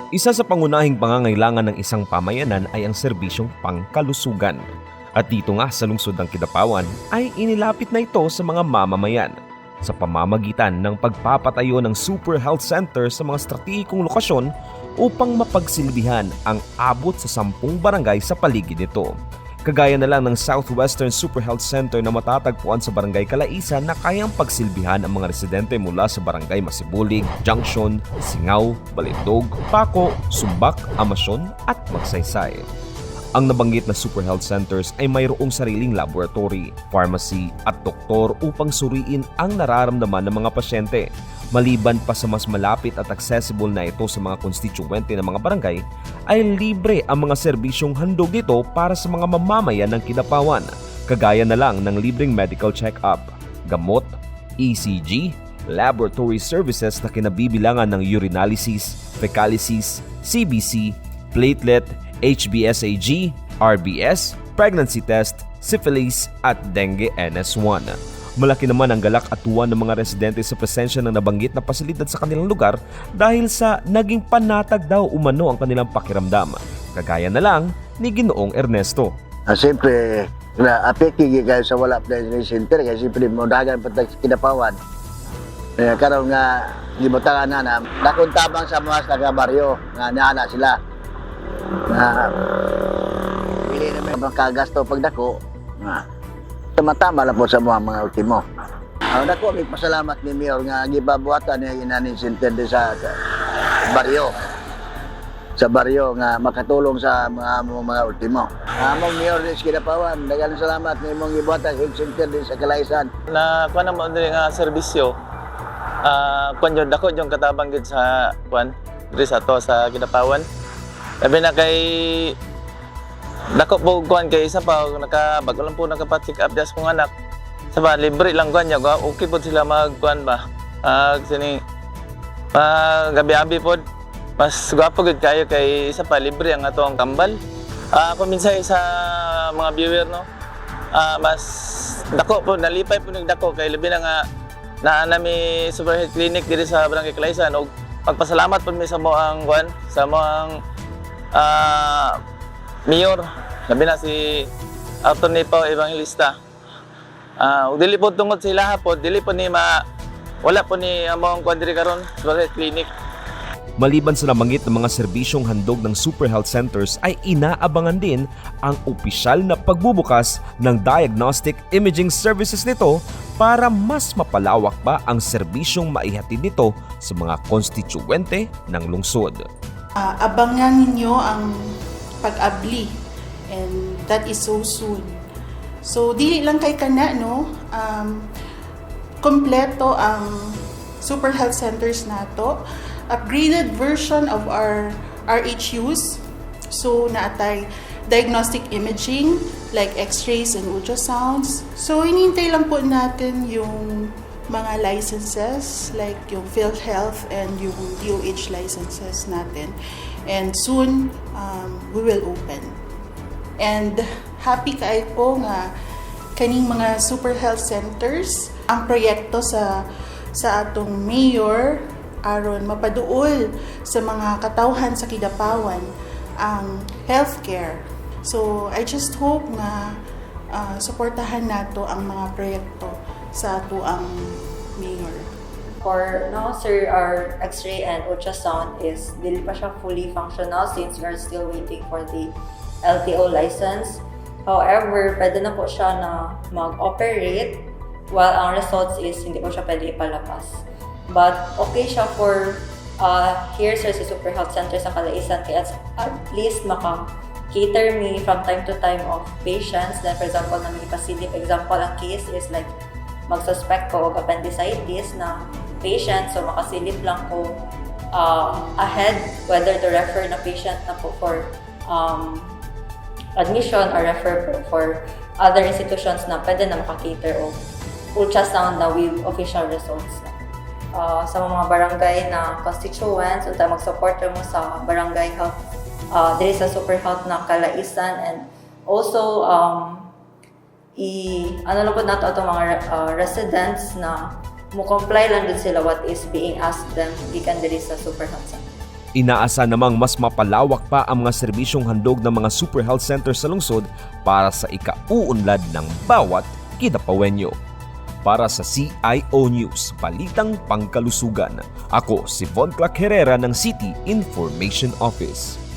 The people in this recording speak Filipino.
Isa sa pangunahing pangangailangan ng isang pamayanan ay ang serbisyong pangkalusugan. At dito nga sa lungsod ng Kidapawan ay inilapit na ito sa mga mamamayan sa pamamagitan ng pagpapatayo ng Super Health Center sa mga stratehikong lokasyon upang mapagsilbihan ang abot sa 10 barangay sa paligid nito. Kagaya na lang ng Southwestern Super Health Center na matatagpuan sa Barangay Calaisan na kayang pagsilbihan ang mga residente mula sa Barangay Masibulig, Junction, Singaw, Balindog, Paco, Sumbak, Amasyon at Magsaysay. Ang nabanggit na Super Health Centers ay mayroong sariling laboratory, pharmacy at doktor upang suriin ang nararamdaman ng mga pasyente. Maliban pa sa mas malapit at accessible na ito sa mga konstituwente ng mga barangay, ay libre ang mga serbisyong handog nito para sa mga mamamayan ng Kidapawan, kagaya na lang ng libreng medical check-up, gamot, ECG, laboratory services na kinabibilangan ng urinalysis, fecalysis, CBC, platelet, HBsAg, RBS, pregnancy test, syphilis at dengue NS1. Malaki naman ang galak at tuwa ng mga residente sa presensya ng nabanggit na pasilidad sa kanilang lugar dahil sa naging panatag daw umano ang kanilang pakiramdam. Kagaya na lang ni Ginoong Ernesto. Siyempre, apekti kayo sa wala na center kasi siyempre modagan pa sa Kidapawan. Karon nga gibutangan na dakong tabang sa mga taga-baryo nga naana sila. Pili naman makagasto pagdako. Tama-tama lang po sa mga ultimo. Dako may pasalamat ni Mayor nga gibabuhatan niya inanin center sa baryo. Sa baryo nga makatulong sa mga ultimo. Among Mayor din sa Kidapawan, daghang salamat ni imong gibuhatan health center din sa Calaisan. Na kuan mo diri nga serbisyo. Kuan jud dako jung katabang gid sa kuan diri sa to sa Kidapawan. Labi na kay dako po kuan kay isa pa bago lang po nakapat-check up das kong anak. Sa libre lang kuan nya, okay po sila magkuan ba. Sini gabi-abi po mas gwapo gud kayo kay isa pa libre ang ato ang kambal. Ako minsan sa mga viewer no. Mas dako po nalipay po nagdako kay labi na nga naa mi Super Health Clinic diri sa Barangay Calaisan og pagpasalamat po mi sa mo ang kuan sa mo ang Mayor, labi na si Atty. Pao Evangelista. Dili po tungod sila po, dili po ni wala po ni among kuandiri karon sa clinic. Maliban sa nabanggit ng mga serbisyong handog ng Super Health Centers ay inaabangan din ang opisyal na pagbubukas ng diagnostic imaging services nito para mas mapalawak pa ang serbisyong maihatid nito sa mga konstituwente ng lungsod. Abangan ninyo ang pag-abli and that is so soon. So dili lang kay kana no, kompleto ang Super Health Centers nato, upgraded version of our RHUs. So naatay diagnostic imaging like x-rays and ultrasounds. So hinihintay lang po natin yung mga licenses like yung PhilHealth and yung DOH licenses natin. And soon, we will open. And happy kayo po nga kaning mga Super Health Centers ang proyekto sa atong mayor aron mapaduol sa mga katawhan sa Kidapawan ang healthcare. So I just hope na suportahan nato ang mga proyekto sa ato ang mayor. For now, sir, our X-ray and ultrasound is dili pa siya fully functional since we are still waiting for the LTO license. However, pwede na po siya na mag-operate while ang results is hindi po siya pwede ipalabas. But okay siya for here sir sa Super Health Center sa Calaisan kaya at least maka-cater me from time to time of patients. Then for example, na may ipasilip example, ang case is like mag-suspect ko og appendicitis na patient, so makasilip lang ko ahead whether to refer na patient na po for admission or refer po for other institutions na pwede na maka-cater o ultrasound na with official results. Sa mga barangay na constituents, so tayo mag-support mo sa barangay health diri sa Super Health na Calaisan, and also ano lang po nato itong mga residents na mo comply lang din sila what is being asked them gikan diri sa Super Health Center. Inaasa namang mas mapalawak pa ang mga serbisyong handog ng mga Super Health Center sa lungsod para sa ikauunlad ng bawat Kidapawenyo. Para sa CIO News, Balitang Pangkalusugan, ako si Von Clark Herrera ng City Information Office.